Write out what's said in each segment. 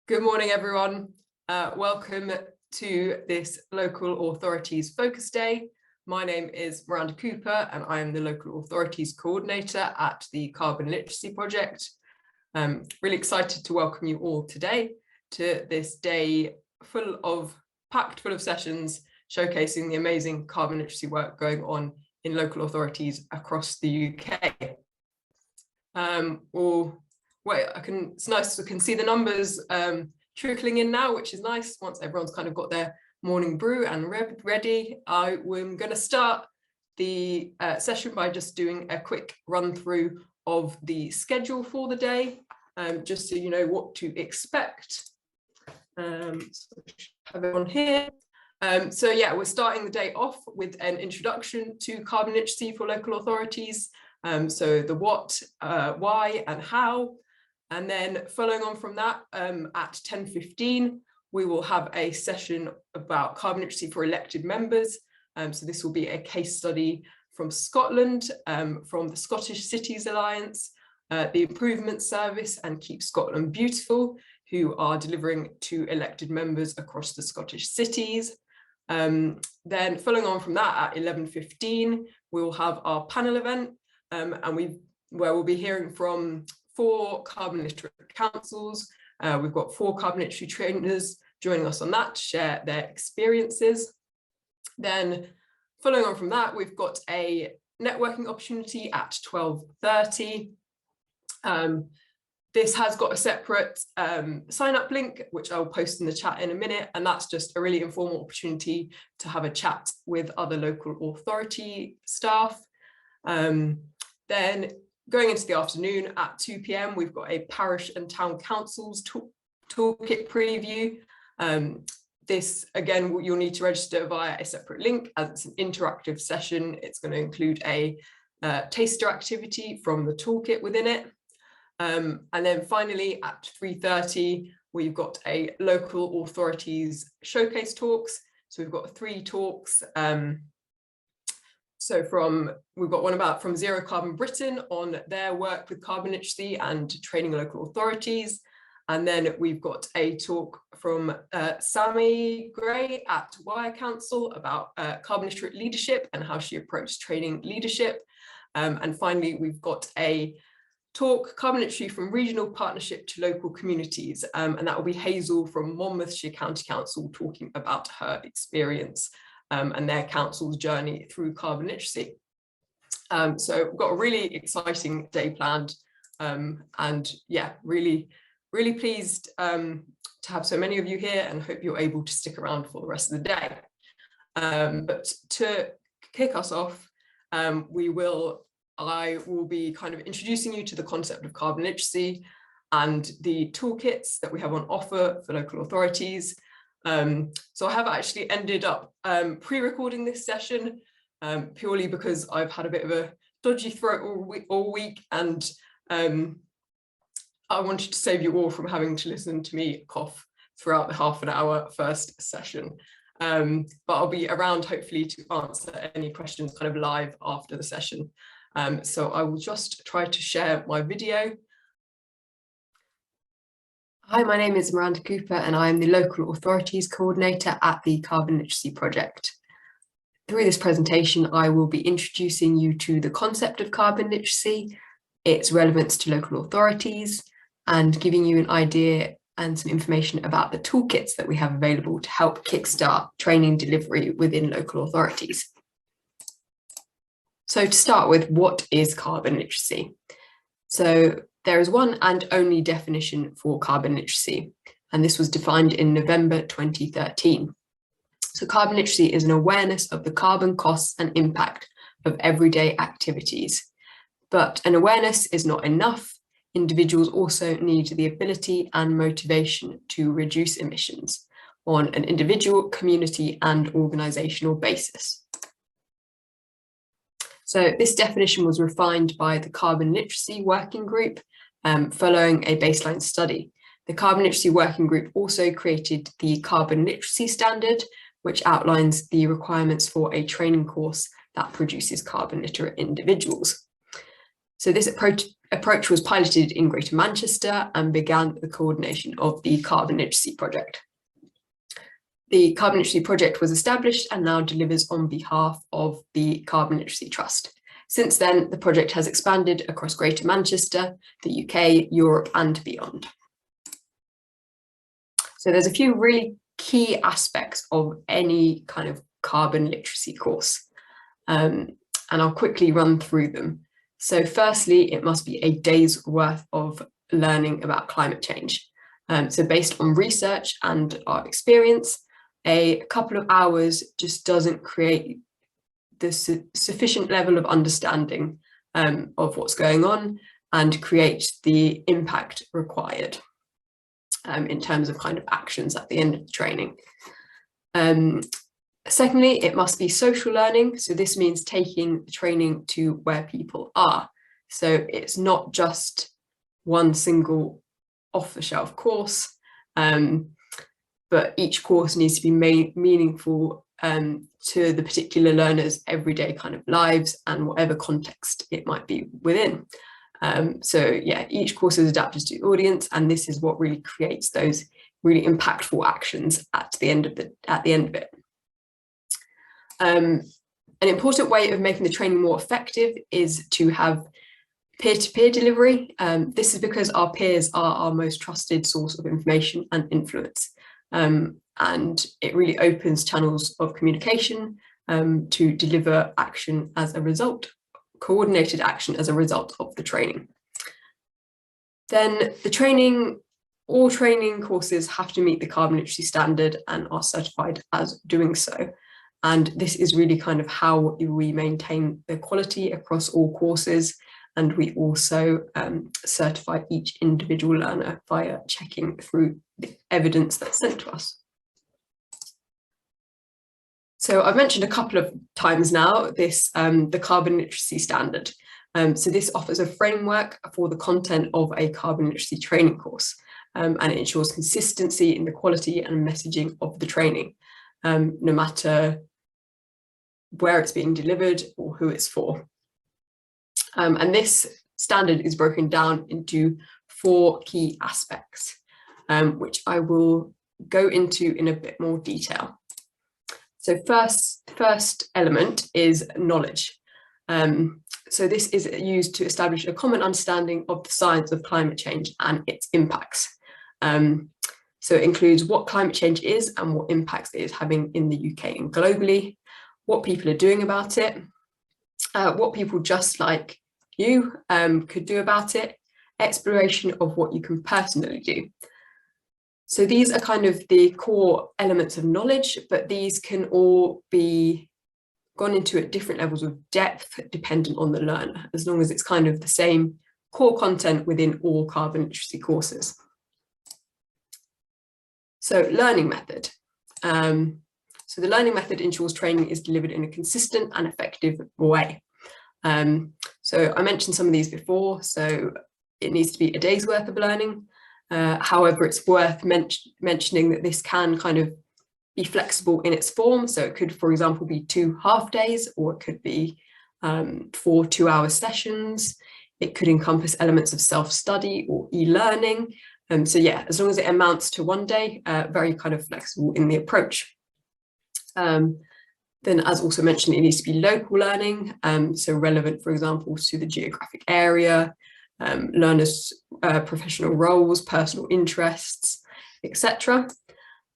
Good morning, everyone. Welcome to this Local Authorities Focus Day. My name is Miranda Cooper and I am the Local Authorities Coordinator at the Carbon Literacy Project. Really excited to welcome you all today to this day packed full of sessions showcasing the amazing carbon literacy work going on in local authorities across the UK. It's nice we can see the numbers trickling in now, which is nice. Once everyone's kind of got their morning brew and ready, I'm going to start the session by just doing a quick run through of the schedule for the day, just so you know what to expect. So have it on here. So yeah, we're starting the day off with an introduction to carbon literacy for local authorities. So the what, why and how. And then following on from that, at 10:15, we will have a session about carbon literacy for elected members. So this will be a case study from Scotland, from the Scottish Cities Alliance, the Improvement Service and Keep Scotland Beautiful, who are delivering to elected members across the Scottish cities. Then following on from that, at 11:15, we will have our panel event, where we'll be hearing from 4 carbon literate councils. We've got 4 carbon literacy trainers joining us on that to share their experiences. Then following on from that, we've got a networking opportunity at 12:30. This has got a separate sign up link, which I'll post in the chat in a minute. And that's just a really informal opportunity to have a chat with other local authority staff. Then going into the afternoon at 2 p.m, we've got a parish and town councils toolkit preview. This, again, you'll need to register via a separate link as it's an interactive session. It's going to include a taster activity from the toolkit within it. And then finally at 3:30, we've got a local authorities showcase talks. So we've got 3 talks. So we've got one from Zero Carbon Britain on their work with carbon literacy and training local authorities. And then we've got a talk from Sammy Gray at Wire Council about carbon literate leadership and how she approached training leadership. And finally, we've got a talk, Carbon Literacy from Regional Partnership to Local Communities. And that will be Hazel from Monmouthshire County Council talking about her experience and their council's journey through carbon literacy. So we've got a really exciting day planned, and yeah, really pleased to have so many of you here and hope you're able to stick around for the rest of the day. But to kick us off, I will be kind of introducing you to the concept of carbon literacy and the toolkits that we have on offer for local authorities. So I have actually ended up pre-recording this session purely because I've had a bit of a dodgy throat all week, and I wanted to save you all from having to listen to me cough throughout the half an hour first session. But I'll be around hopefully to answer any questions kind of live after the session. So I will just try to share my video. Hi, my name is Miranda Cooper and I am the Local Authorities Coordinator at the Carbon Literacy Project. Through this presentation, I will be introducing you to the concept of carbon literacy, its relevance to local authorities, and giving you an idea and some information about the toolkits that we have available to help kickstart training delivery within local authorities. So to start with, what is carbon literacy? So there is one and only definition for carbon literacy, and this was defined in November 2013. So carbon literacy is an awareness of the carbon costs and impact of everyday activities. But an awareness is not enough. Individuals also need the ability and motivation to reduce emissions on an individual, community and organisational basis. So this definition was refined by the Carbon Literacy Working Group following a baseline study. The Carbon Literacy Working Group also created the Carbon Literacy Standard, which outlines the requirements for a training course that produces carbon literate individuals. So this approach approach was piloted in Greater Manchester and began the coordination of the Carbon Literacy Project. The Carbon Literacy Project was established and now delivers on behalf of the Carbon Literacy Trust. Since then, the project has expanded across Greater Manchester, the UK, Europe, and beyond. So there's a few really key aspects of any kind of carbon literacy course, and I'll quickly run through them. So firstly, it must be a day's worth of learning about climate change. So based on research and our experience, a couple of hours just doesn't create the sufficient level of understanding of what's going on and create the impact required in terms of kind of actions at the end of the training. Secondly, it must be social learning. So this means taking the training to where people are. So it's not just one single off-the-shelf course, but each course needs to be meaningful to the particular learners' everyday kind of lives and whatever context it might be within. So yeah, each course is adapted to the audience, and this is what really creates those really impactful actions at the end of it. An important way of making the training more effective is to have peer-to-peer delivery. This is because our peers are our most trusted source of information and influence. And it really opens channels of communication to deliver action as a result, coordinated action as a result of the training. Then all training courses have to meet the carbon literacy standard and are certified as doing so. And this is really kind of how we maintain the quality across all courses. And we also certify each individual learner via checking through the evidence that's sent to us. So I've mentioned a couple of times now the carbon literacy standard. So this offers a framework for the content of a carbon literacy training course, and it ensures consistency in the quality and messaging of the training, no matter where it's being delivered or who it's for. And this standard is broken down into 4 key aspects, which I will go into in a bit more detail. So first element is knowledge. So this is used to establish a common understanding of the science of climate change and its impacts. So it includes what climate change is and what impacts it is having in the UK and globally, what people are doing about it, what people just like you could do about it, exploration of what you can personally do. So these are kind of the core elements of knowledge, but these can all be gone into at different levels of depth dependent on the learner, as long as it's kind of the same core content within all carbon literacy courses. So learning method. So the learning method ensures training is delivered in a consistent and effective way. So I mentioned some of these before, so it needs to be a day's worth of learning. However, it's worth mentioning that this can kind of be flexible in its form. So it could, for example, be 2 half days, or it could be 4 2-hour sessions. It could encompass elements of self-study or e-learning. So yeah, as long as it amounts to 1 day, very kind of flexible in the approach. Then, as also mentioned, it needs to be local learning, so relevant, for example, to the geographic area, learners' professional roles, personal interests, etc.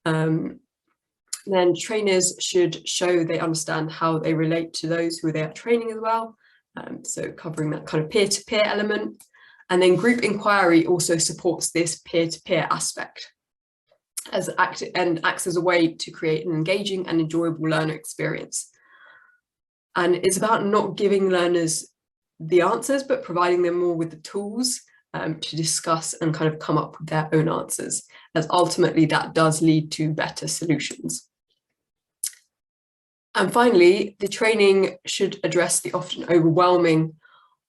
Then trainers should show they understand how they relate to those who they are training as well, so covering that kind of peer-to-peer element. And then group inquiry also supports this peer-to-peer aspect and acts as a way to create an engaging and enjoyable learner experience. And it's about not giving learners the answers, but providing them more with the tools to discuss and kind of come up with their own answers, as ultimately that does lead to better solutions. And finally, the training should address the often overwhelming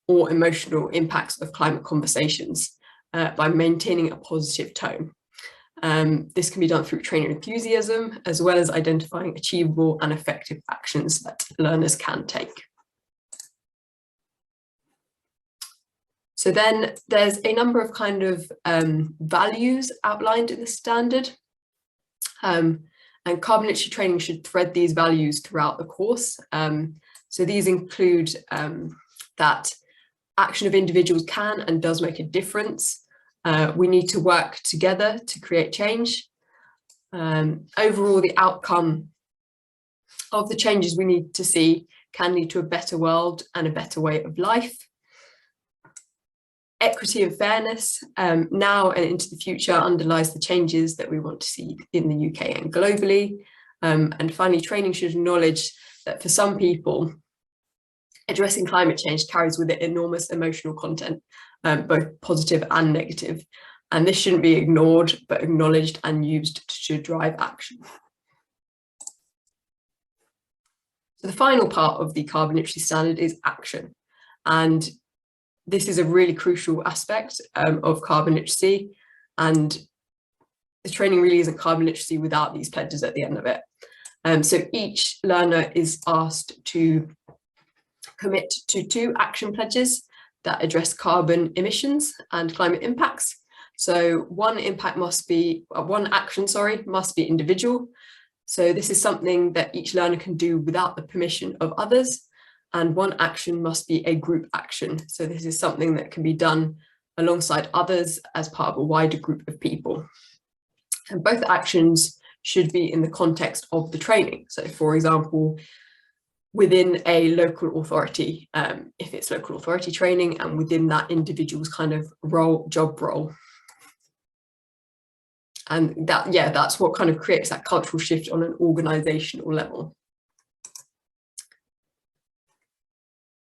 or emotional impacts of climate conversations by maintaining a positive tone. This can be done through trainer enthusiasm, as well as identifying achievable and effective actions that learners can take. So then there's a number of kind of values outlined in the standard. And carbon literacy training should thread these values throughout the course. So these include that action of individuals can and does make a difference. We need to work together to create change. Overall, the outcome of the changes we need to see can lead to a better world and a better way of life. Equity and fairness now and into the future underlies the changes that we want to see in the UK and globally. And finally, training should acknowledge that for some people, addressing climate change carries with it enormous emotional content, both positive and negative. And this shouldn't be ignored, but acknowledged and used to drive action. So the final part of the carbon literacy standard is action. And this is a really crucial aspect of carbon literacy, and the training really isn't carbon literacy without these pledges at the end of it. So each learner is asked to commit to 2 action pledges that address carbon emissions and climate impacts. So one action must be individual. So this is something that each learner can do without the permission of others. And one action must be a group action. So this is something that can be done alongside others as part of a wider group of people. And both actions should be in the context of the training. So for example, within a local authority, if it's local authority training, and within that individual's kind of job role. And that's what kind of creates that cultural shift on an organizational level.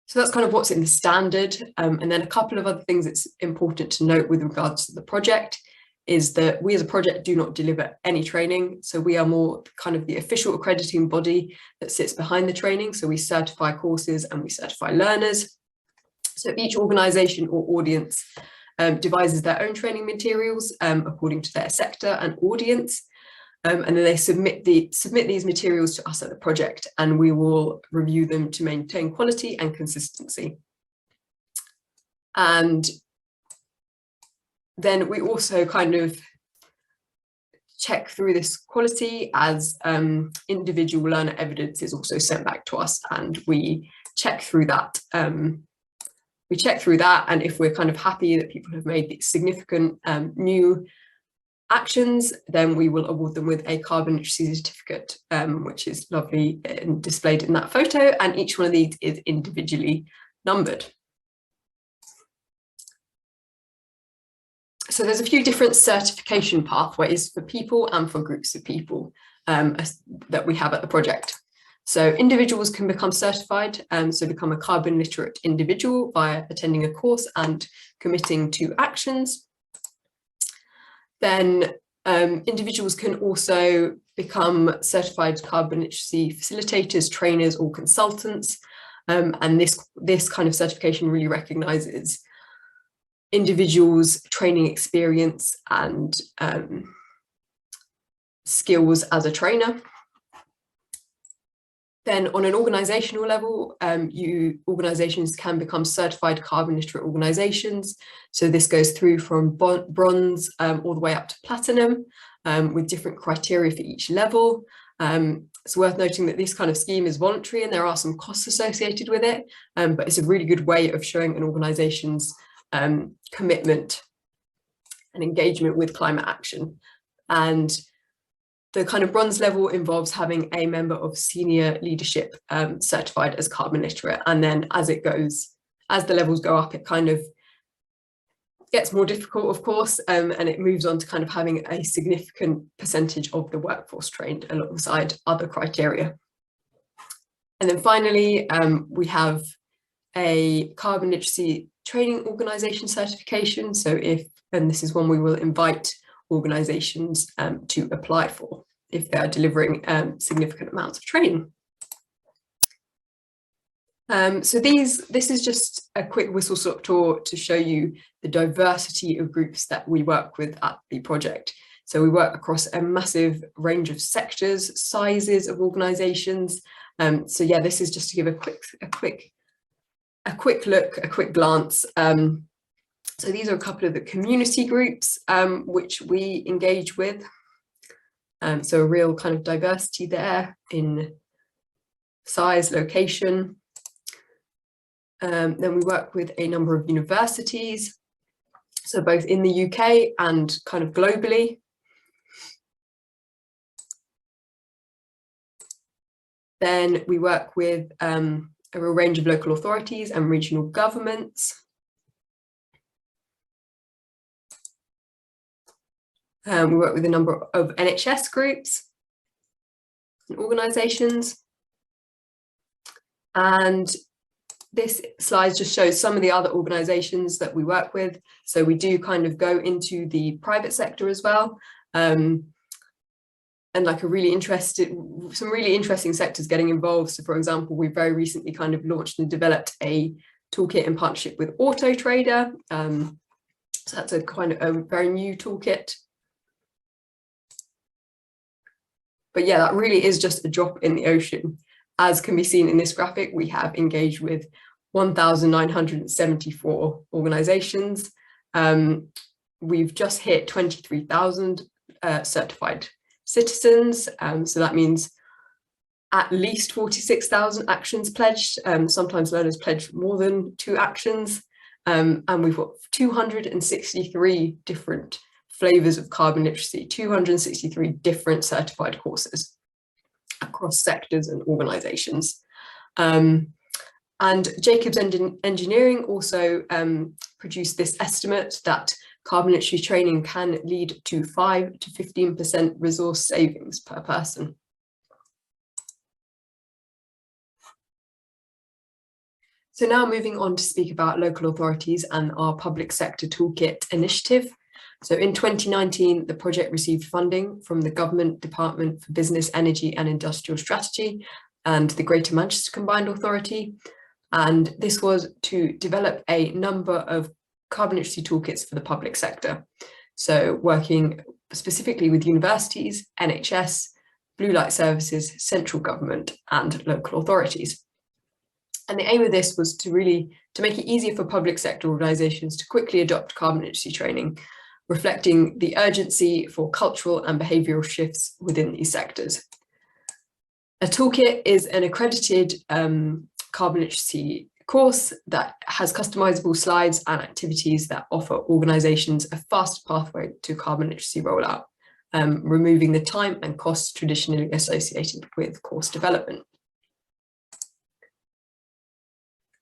So that's kind of what's in the standard. And then a couple of other things that's important to note with regards to the project is that we as a project do not deliver any training. So we are more kind of the official accrediting body that sits behind the training. So we certify courses and we certify learners. So each organization or audience devises their own training materials according to their sector and audience. And then they submit these materials to us at the project, and we will review them to maintain quality and consistency. And then we also kind of check through this quality as individual learner evidence is also sent back to us, and we check through that. And if we're kind of happy that people have made significant new actions, then we will award them with a carbon literacy certificate, which is lovely and displayed in that photo, and each one of these is individually numbered. So there's a few different certification pathways for people and for groups of people that we have at the project. So individuals can become certified, so become a carbon literate individual via attending a course and committing to actions. Then individuals can also become certified carbon literacy facilitators, trainers, or consultants. And this kind of certification really recognises individuals' training experience and skills as a trainer. Then on an organisational level, organisations can become certified carbon literate organisations. So this goes through from bronze all the way up to platinum with different criteria for each level. It's worth noting that this kind of scheme is voluntary and there are some costs associated with it, but it's a really good way of showing an organisation's commitment and engagement with climate action. And the kind of bronze level involves having a member of senior leadership certified as carbon literate. And then as the levels go up, it kind of gets more difficult, of course, and it moves on to kind of having a significant percentage of the workforce trained alongside other criteria. And then finally, we have a carbon literacy training organisation certification. So and this is one we will invite organisations to apply for if they are delivering significant amounts of training. So this is just a quick whistle-stop tour to show you the diversity of groups that we work with at the project. So we work across a massive range of sectors, sizes of organisations. So yeah, this is just to give a quick glance So these are a couple of the community groups which we engage with. So a real kind of diversity there in size, location. Then we work with a number of universities, so both in the UK and kind of globally. Then we work with a real range of local authorities and regional governments. We work with a number of NHS groups and organisations. And this slide just shows some of the other organisations that we work with. So we do kind of go into the private sector as well. And like some really interesting sectors getting involved. So for example, we very recently kind of launched and developed a toolkit in partnership with Auto Trader. So that's a kind of a very new toolkit. But yeah, that really is just a drop in the ocean. As can be seen in this graphic, we have engaged with 1,974 organisations. We've just hit 23,000 certified citizens. So that means at least 46,000 actions pledged. Sometimes learners pledge more than 2 actions. And we've got 263 different flavours of carbon literacy, 263 different certified courses across sectors and organisations. And Jacobs Engineering also produced this estimate that carbon literacy training can lead to 5 to 15% resource savings per person. So now moving on to speak about local authorities and our public sector toolkit initiative. So in 2019, the project received funding from the Government Department for Business, Energy and Industrial Strategy and the Greater Manchester Combined Authority. And this was to develop a number of carbon literacy toolkits for the public sector. So working specifically with universities, NHS, blue light services, central government and local authorities. And the aim of this was to make it easier for public sector organisations to quickly adopt carbon literacy training, reflecting the urgency for cultural and behavioural shifts within these sectors. A toolkit is an accredited carbon literacy course that has customisable slides and activities that offer organisations a fast pathway to carbon literacy rollout, removing the time and costs traditionally associated with course development.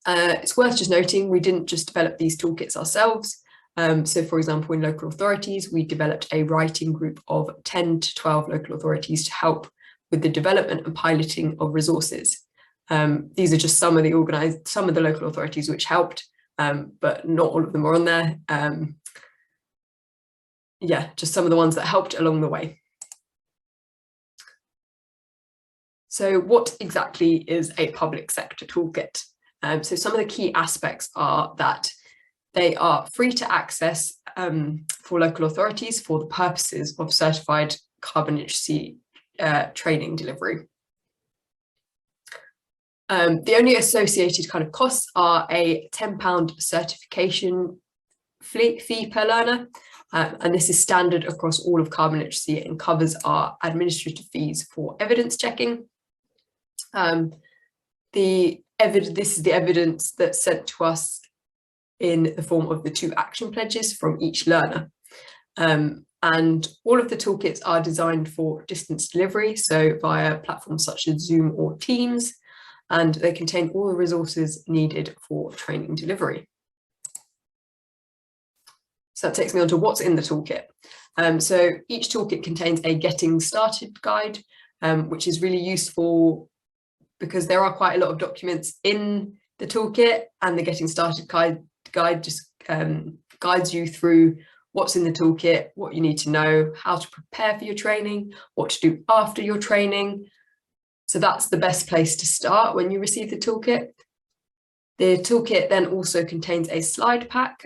It's worth just noting we didn't just develop these toolkits ourselves. So for example, in local authorities, we developed a writing group of 10 to 12 local authorities to help with the development and piloting of resources. These are just some of the local authorities which helped, but not all of them are on there. Yeah, just some of the ones that helped along the way. So what exactly is a public sector toolkit? So some of the key aspects are that they are free to access for local authorities for the purposes of certified carbon literacy training delivery. The only associated kind of costs are a £10 certification fee per learner, and this is standard across all of carbon literacy and covers our administrative fees for evidence checking. This is the evidence that's sent to us in the form of the 2 action pledges from each learner. And all of the toolkits are designed for distance delivery, so via platforms such as Zoom or Teams, and they contain all the resources needed for training delivery. So that takes me on to what's in the toolkit. So each toolkit contains a getting started guide, which is really useful because there are quite a lot of documents in the toolkit, and the getting started guide just guides you through what's in the toolkit, what you need to know, how to prepare for your training, what to do after your training. So that's the best place to start when you receive the toolkit. The toolkit then also contains a slide pack.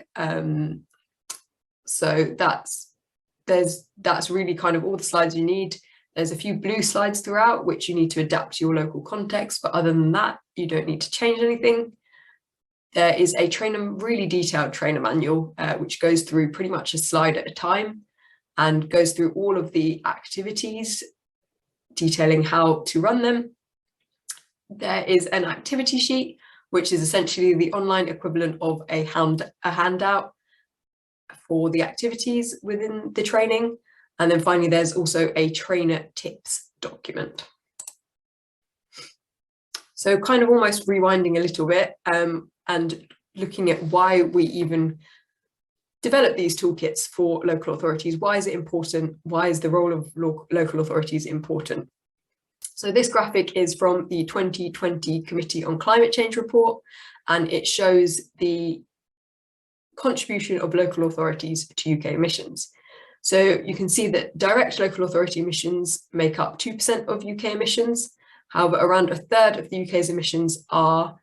So that's really kind of all the slides you need. There's a few blue slides throughout, which you need to adapt to your local context, but other than that, you don't need to change anything. There is a really detailed trainer manual, which goes through pretty much a slide at a time and goes through all of the activities, detailing how to run them. There is an activity sheet, which is essentially the online equivalent of a handout for the activities within the training. And then finally, there's also a trainer tips document. So kind of almost rewinding a little bit and looking at why we even develop these toolkits for local authorities. Why is it important? Why is the role of local authorities important? So this graphic is from the 2020 Committee on Climate Change report, and it shows the contribution of local authorities to UK emissions. So you can see that direct local authority emissions make up 2% of UK emissions. However, around a third of the UK's emissions are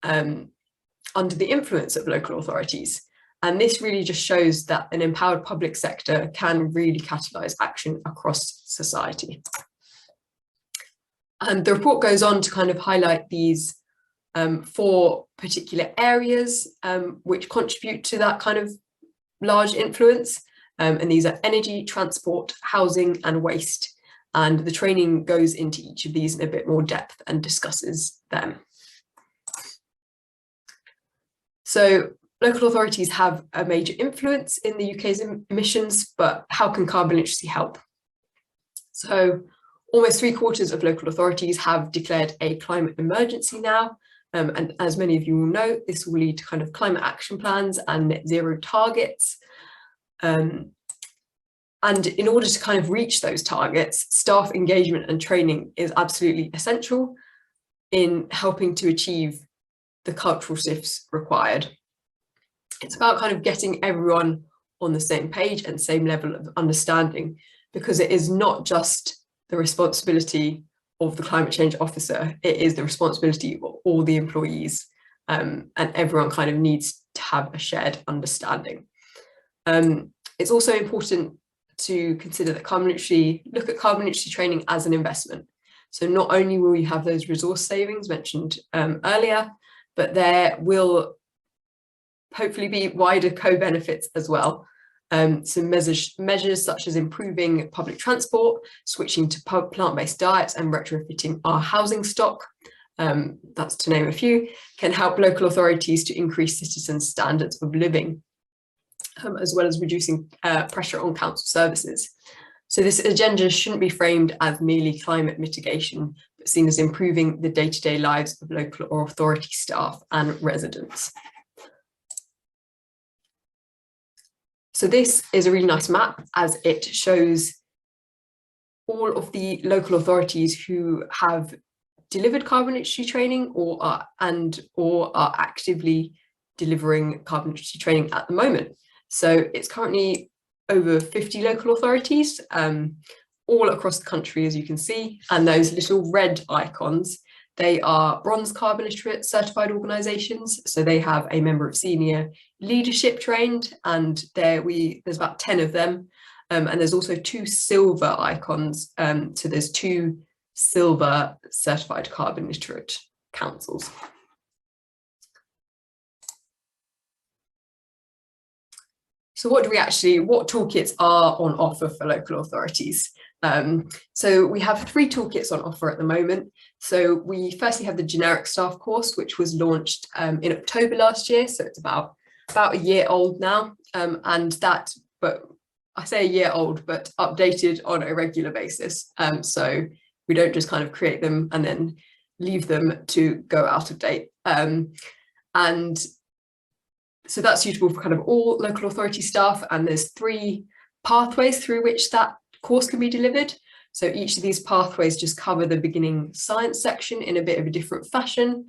under the influence of local authorities. And this really just shows that an empowered public sector can really catalyse action across society. And the report goes on to kind of highlight these 4 particular areas which contribute to that kind of large influence. And these are energy, transport, housing and waste. And the training goes into each of these in a bit more depth and discusses them. So local authorities have a major influence in the UK's emissions, but how can carbon literacy help? So almost 3/4 of local authorities have declared a climate emergency now. And as many of you will know, this will lead to kind of climate action plans and net zero targets. And in order to kind of reach those targets, staff engagement and training is absolutely essential in helping to achieve the cultural shifts required. It's about kind of getting everyone on the same page and same level of understanding, because it is not just the responsibility of the climate change officer, it is the responsibility of all the employees, and everyone kind of needs to have a shared understanding. It's also important to consider that look at carbon literacy training as an investment. So not only will you have those resource savings mentioned earlier, but there will hopefully be wider co-benefits as well. So measures such as improving public transport, switching to plant-based diets and retrofitting our housing stock, that's to name a few, can help local authorities to increase citizens' standards of living, as well as reducing pressure on council services. So this agenda shouldn't be framed as merely climate mitigation, but seen as improving the day-to-day lives of local authority staff and residents. So this is a really nice map, as it shows all of the local authorities who have delivered carbon literacy training or are actively delivering carbon literacy training at the moment. So it's currently over 50 local authorities, all across the country, as you can see. And those little red icons, they are bronze carbon literate certified organisations. So they have a member of senior leadership trained, and there's about 10 of them. And there's also 2 silver icons. So there's 2 silver certified carbon literate councils. So what toolkits are on offer for local authorities? So we have 3 toolkits on offer at the moment. So we firstly have the generic staff course, which was launched in October last year. So it's about a year old now. But I say a year old, but updated on a regular basis. So we don't just kind of create them and then leave them to go out of date. And so that's suitable for kind of all local authority staff, and there's 3 pathways through which that course can be delivered. So each of these pathways just cover the beginning science section in a bit of a different fashion.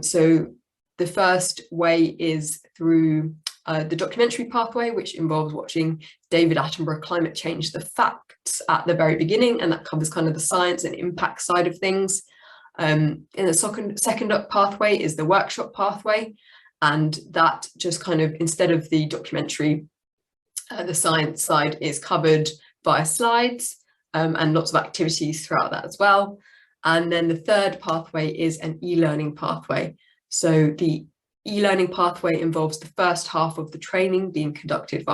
So the first way is through the documentary pathway, which involves watching David Attenborough Climate Change: The Facts at the very beginning, and that covers kind of the science and impact side of things. In the second pathway is the workshop pathway, and that just kind of, instead of the documentary, the science side is covered via slides and lots of activities throughout that as well. And then the third pathway is an e-learning pathway. So the e-learning pathway involves the first half of the training being conducted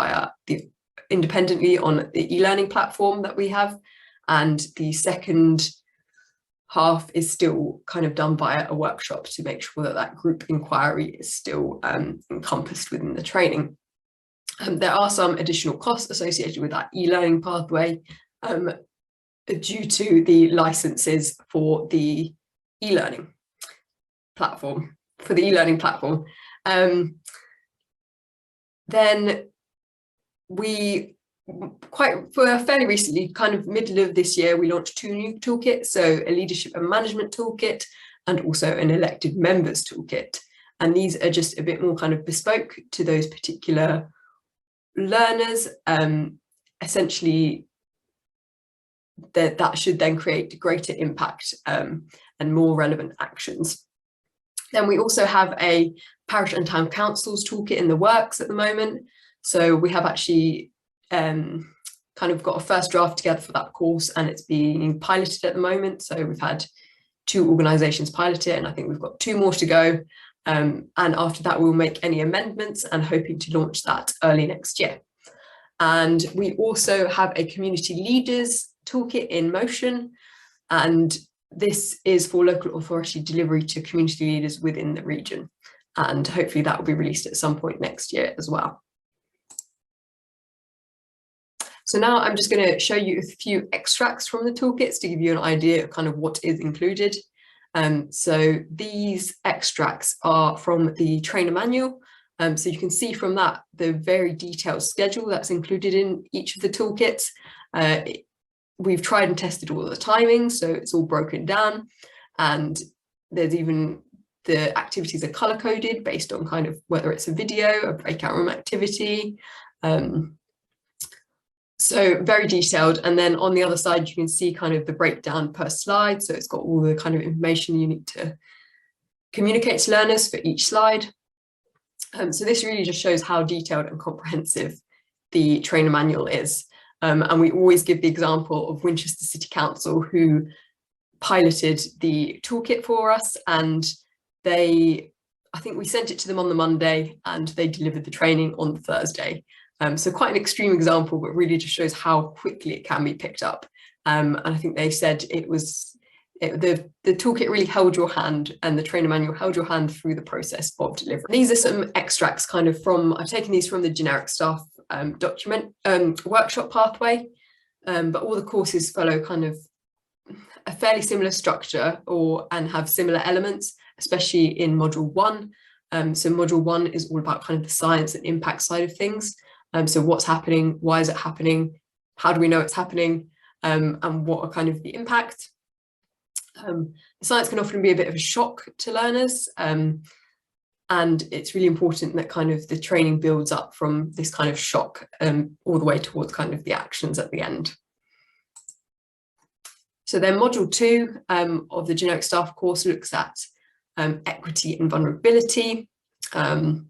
independently on the e-learning platform that we have, and the second half is still kind of done via a workshop to make sure that that group inquiry is still encompassed within the training. There are some additional costs associated with that e-learning pathway due to the licenses for the e-learning platform, Then we fairly recently, kind of middle of this year, we launched 2 new toolkits, so a leadership and management toolkit and also an elected members toolkit. And these are just a bit more kind of bespoke to those particular learners. Essentially, that should then create greater impact and more relevant actions. Then we also have a parish and town councils toolkit in the works at the moment. So we have actually kind of got a first draft together for that course, and it's being piloted at the moment. So we've had 2 organisations pilot it, and I think we've got 2 more to go. And after that, we'll make any amendments and hoping to launch that early next year. And we also have a community leaders toolkit in motion, and this is for local authority delivery to community leaders within the region, and hopefully that will be released at some point next year as well. So now I'm just going to show you a few extracts from the toolkits to give you an idea of kind of what is included. So these extracts are from the trainer manual. So you can see from that the very detailed schedule that's included in each of the toolkits. We've tried and tested all the timings, so it's all broken down, and there's even the activities are color coded based on kind of whether it's a video, a breakout room activity. So very detailed. And then on the other side, you can see kind of the breakdown per slide. So it's got all the kind of information you need to communicate to learners for each slide. So this really just shows how detailed and comprehensive the trainer manual is. And we always give the example of Winchester City Council, who piloted the toolkit for us, and I think we sent it to them on the Monday and they delivered the training on the Thursday. So quite an extreme example, but really just shows how quickly it can be picked up. And I think they said the toolkit really held your hand, and the trainer manual held your hand through the process of delivery. These are some extracts kind of I've taken these from the generic staff workshop pathway, but all the courses follow kind of a fairly similar structure and have similar elements, especially in module 1. So module 1 is all about kind of the science and impact side of things. So what's happening, why is it happening, how do we know it's happening, and what are kind of the impact. The science can often be a bit of a shock to learners, and it's really important that kind of the training builds up from this kind of shock all the way towards kind of the actions at the end. So then module 2 of the generic staff course looks at equity and vulnerability, the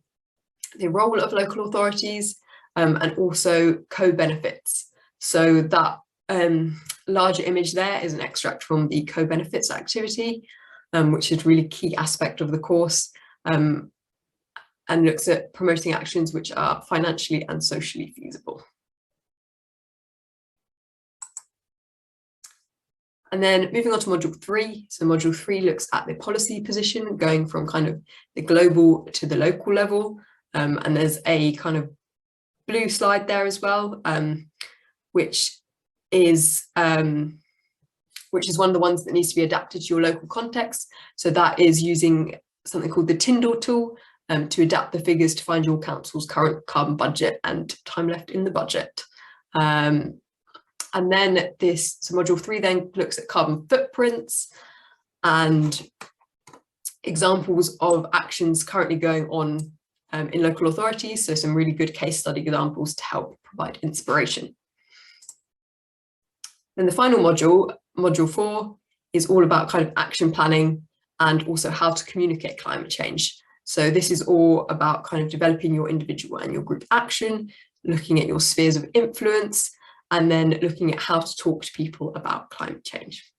role of local authorities, and also co-benefits. So that larger image there is an extract from the co-benefits activity, which is a really key aspect of the course, and looks at promoting actions which are financially and socially feasible. And then moving on to module 3. So module 3 looks at the policy position, going from kind of the global to the local level. And there's a kind of blue slide there as well, which is one of the ones that needs to be adapted to your local context. So that is using something called the Tyndall tool to adapt the figures to find your council's current carbon budget and time left in the budget. And then so module 3 then looks at carbon footprints and examples of actions currently going on in local authorities. So some really good case study examples to help provide inspiration. Then the final module, module 4, is all about kind of action planning and also how to communicate climate change. So this is all about kind of developing your individual and your group action, looking at your spheres of influence, and then looking at how to talk to people about climate change.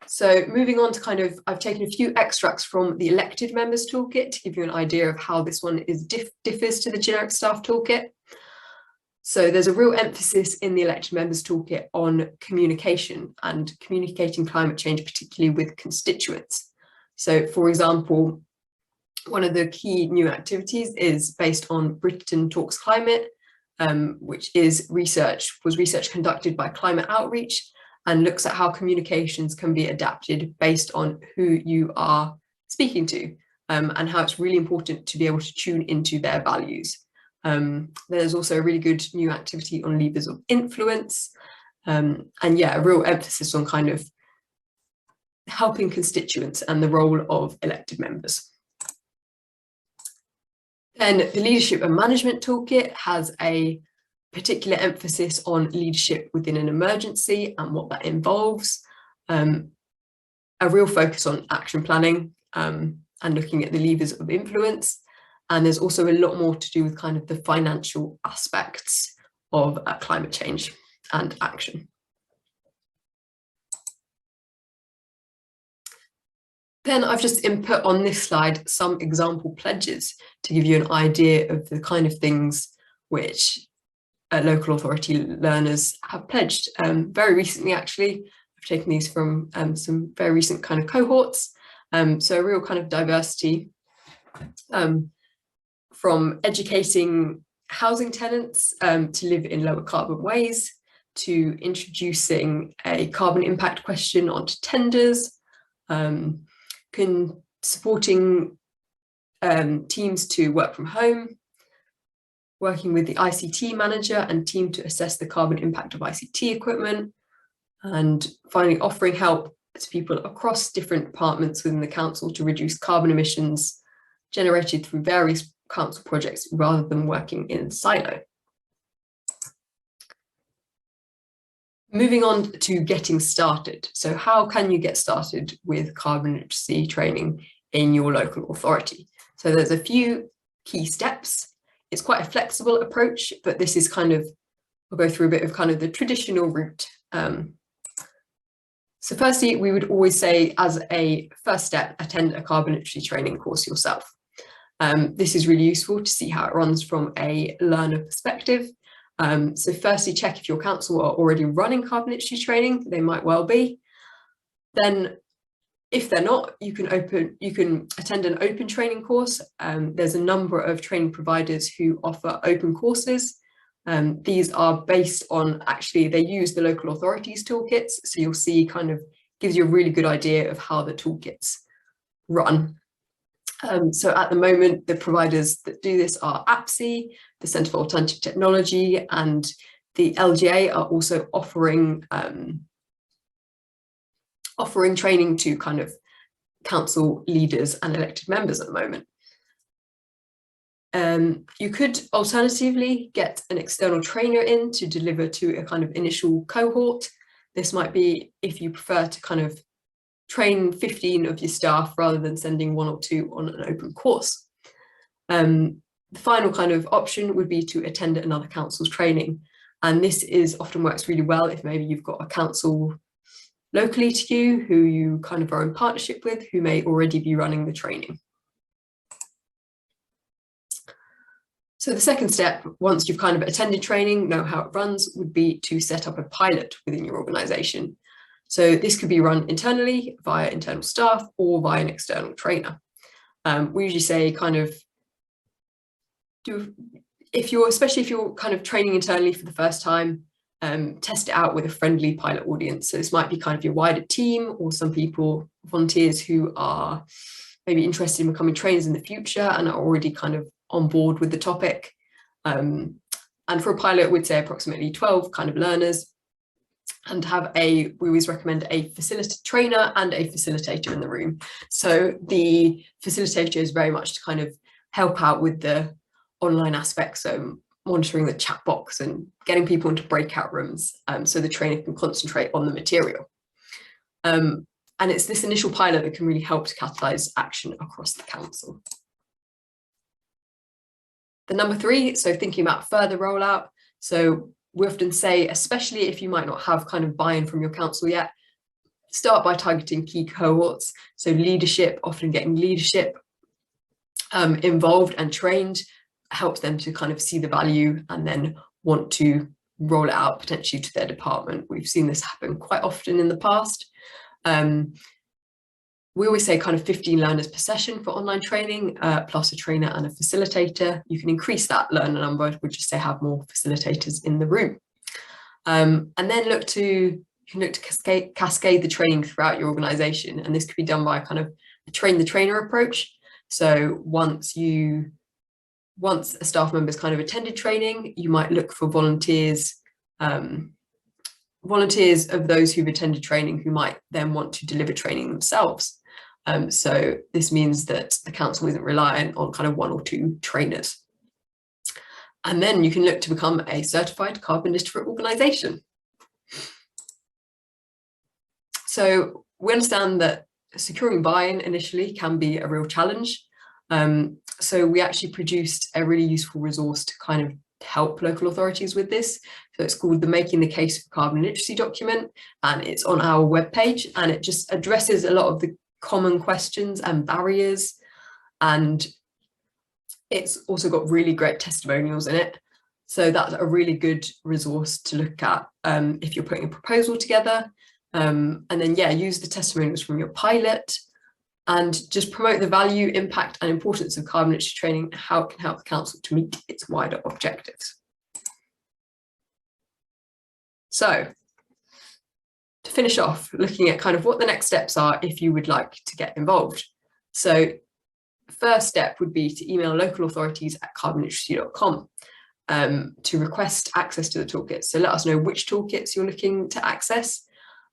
So moving on to kind of, I've taken a few extracts from the elected members toolkit to give you an idea of how this one differs to the generic staff toolkit. So there's a real emphasis in the elected members toolkit on communication and communicating climate change, particularly with constituents. So for example, one of the key new activities is based on Britain Talks Climate, which was research conducted by Climate Outreach, and looks at how communications can be adapted based on who you are speaking to, and how it's really important to be able to tune into their values. There's also a really good new activity on levers of influence, and yeah, a real emphasis on kind of helping constituents and the role of elected members. Then the leadership and management toolkit has a particular emphasis on leadership within an emergency and what that involves, a real focus on action planning and looking at the levers of influence. And there's also a lot more to do with kind of the financial aspects of climate change and action. Then I've just input on this slide some example pledges to give you an idea of the kind of things which local authority learners have pledged. Very recently, actually, I've taken these from some very recent kind of cohorts. So a real kind of diversity, from educating housing tenants to live in lower carbon ways, to introducing a carbon impact question onto tenders, supporting teams to work from home, working with the ICT manager and team to assess the carbon impact of ICT equipment, and finally offering help to people across different departments within the council to reduce carbon emissions generated through various council projects rather than working in silo. Moving on to getting started. So how can you get started with carbon literacy training in your local authority? So there's a few key steps. It's quite a flexible approach, but this is kind of, I'll go through a bit of kind of the traditional route. So firstly, we would always say as a first step, attend a carbon literacy training course yourself. This is really useful to see how it runs from a learner perspective. So firstly, check if your council are already running carbon literacy training. They might well be. Then if they're not, you can attend an open training course. There's a number of training providers who offer open courses. These are based on, actually, they use the local authorities toolkits. So you'll see kind of gives you a really good idea of how the toolkits run. So at the moment, the providers that do this are APSI, the Centre for Alternative Technology, and the LGA are also offering training to kind of council leaders and elected members at the moment. You could alternatively get an external trainer in to deliver to a kind of initial cohort. This might be if you prefer to kind of train 15 of your staff rather than sending 1 or 2 on an open course. The final kind of option would be to attend another council's training. And this often works really well if maybe you've got a council locally to you who you kind of are in partnership with, who may already be running the training. So the second step, once you've kind of attended training, know how it runs, would be to set up a pilot within your organisation. So this could be run internally via internal staff or via an external trainer. We usually say kind of, especially if you're kind of training internally for the first time, test it out with a friendly pilot audience. So this might be kind of your wider team or some people, volunteers who are maybe interested in becoming trainers in the future and are already kind of on board with the topic. And for a pilot, we'd say approximately 12 kind of learners, and we always recommend a trainer and a facilitator in the room. So the facilitator is very much to kind of help out with the online aspects, so monitoring the chat box and getting people into breakout rooms, so the trainer can concentrate on the material. And it's this initial pilot that can really help to catalyse action across the council. The number 3, so thinking about further rollout. So we often say, especially if you might not have kind of buy-in from your council yet, Start by targeting key cohorts, so leadership, often getting leadership involved and trained helps them to kind of see the value and then want to roll it out potentially to their department. We've seen this happen quite often in the past. We always say kind of 15 learners per session for online training, plus a trainer and a facilitator. You can increase that learner number, we just say have more facilitators in the room. And then you can look to cascade the training throughout your organization. And this could be done by kind of a train the trainer approach. So once a staff member's kind of attended training, you might look for volunteers of those who've attended training who might then want to deliver training themselves. So this means that the council isn't reliant on kind of 1 or 2 trainers. And then you can look to become a certified carbon literate organisation. So we understand that securing buy-in initially can be a real challenge. So we actually produced a really useful resource to kind of help local authorities with this. So it's called the Making the Case for Carbon Literacy document, and it's on our webpage, and it just addresses a lot of the common questions and barriers, and it's also got really great testimonials in it. So that's a really good resource to look at if you're putting a proposal together. And then, yeah, use the testimonials from your pilot and just promote the value, impact and importance of carbon literacy training and how it can help the council to meet its wider objectives. So to finish off, looking at kind of what the next steps are if you would like to get involved. So first step would be to email localauthorities@carbonliteracy.com to request access to the toolkits. So let us know which toolkits you're looking to access.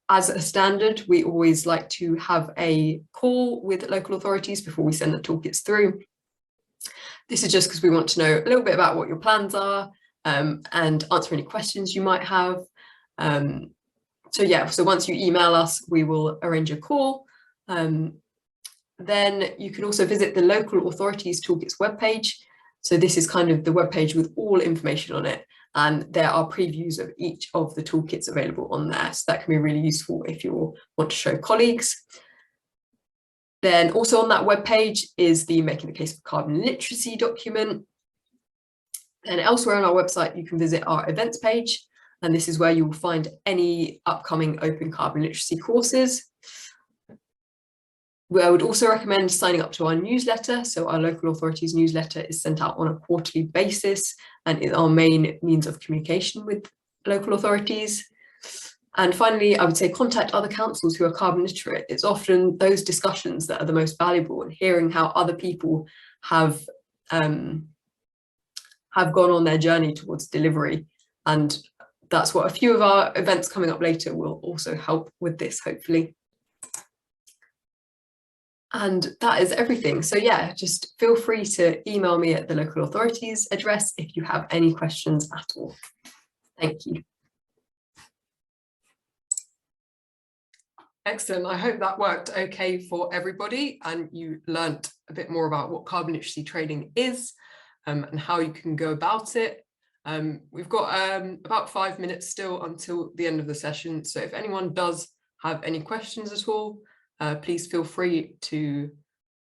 As a standard, we always like to have a call with local authorities before we send the toolkits through. This is just because we want to know a little bit about what your plans are and answer any questions you might have. So yeah, so once you email us, we will arrange a call. Then you can also visit the Local Authorities Toolkits webpage. So this is kind of the webpage with all information on it. And there are previews of each of the toolkits available on there. So that can be really useful if you want to show colleagues. Then also on that webpage is the Making the Case for Carbon Literacy document. And elsewhere on our website, you can visit our events page. And this is where you will find any upcoming open carbon literacy courses. I would also recommend signing up to our newsletter. So our local authorities newsletter is sent out on a quarterly basis and is our main means of communication with local authorities. And finally, I would say contact other councils who are carbon literate. It's often those discussions that are the most valuable, and hearing how other people have gone on their journey towards delivery. And that's what a few of our events coming up later will also help with this, hopefully. And that is everything. So yeah, just feel free to email me at the local authorities address if you have any questions at all. Thank you. Excellent. I hope that worked okay for everybody and you learnt a bit more about what carbon literacy training is and how you can go about it. We've got about 5 minutes still until the end of the session. So if anyone does have any questions at all, please feel free to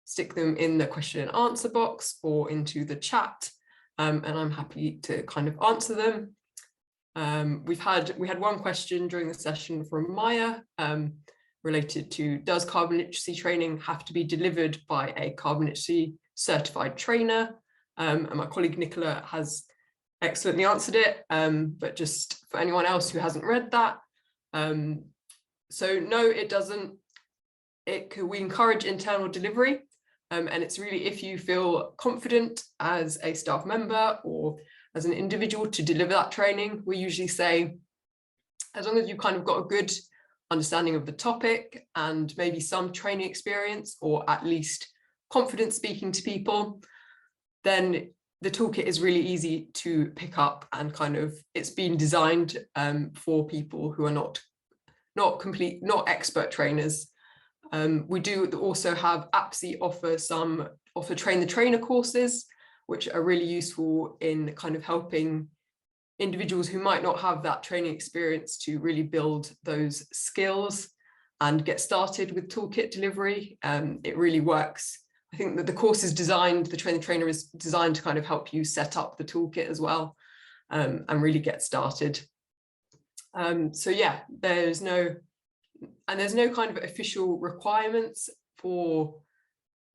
stick them in the question and answer box or into the chat, and I'm happy to kind of answer them. We had one question during the session from Maya related to, does carbon literacy training have to be delivered by a carbon literacy certified trainer? And my colleague Nicola has excellently answered it, but just for anyone else who hasn't read that, so no, it doesn't. We encourage internal delivery, and it's really if you feel confident as a staff member or as an individual to deliver that training. We usually say, as long as you've kind of got a good understanding of the topic and maybe some training experience or at least confidence speaking to people, then the toolkit is really easy to pick up and kind of it's been designed for people who are not expert trainers. We do also have APSI offer train the trainer courses, which are really useful in kind of helping individuals who might not have that training experience to really build those skills. and get started with Toolkit delivery. It really works. I think that the course is designed, the trainer is designed to kind of help you set up the Toolkit as well, and really get started. So yeah, there's no kind of official requirements for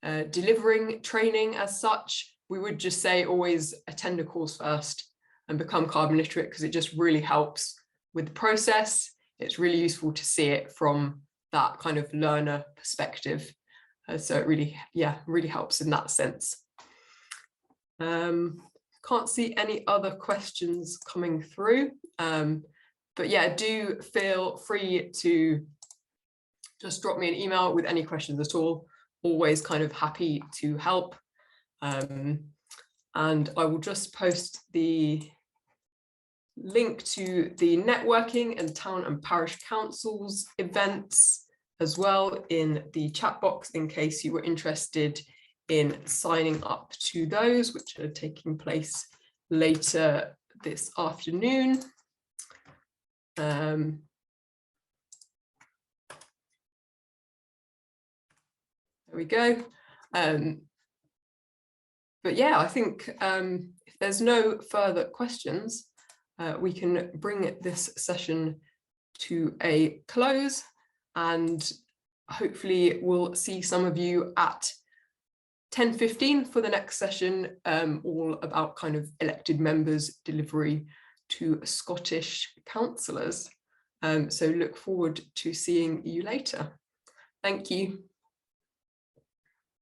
delivering training as such. We would just say always attend a course first and become carbon literate, because it just really helps with the process. It's really useful to see it from that kind of learner perspective. So it really, yeah, really helps in that sense. Can't see any other questions coming through. But yeah, do feel free to just drop me an email with any questions at all. Always kind of happy to help. And I will just post the link to the networking and town and parish councils events as well in the chat box, in case you were interested in signing up to those, which are taking place later this afternoon. There we go. But yeah, I think if there's no further questions, we can bring this session to a close, and hopefully we'll see some of you at 10:15 for the next session, all about kind of elected members delivery to Scottish councillors. So look forward to seeing you later. Thank you.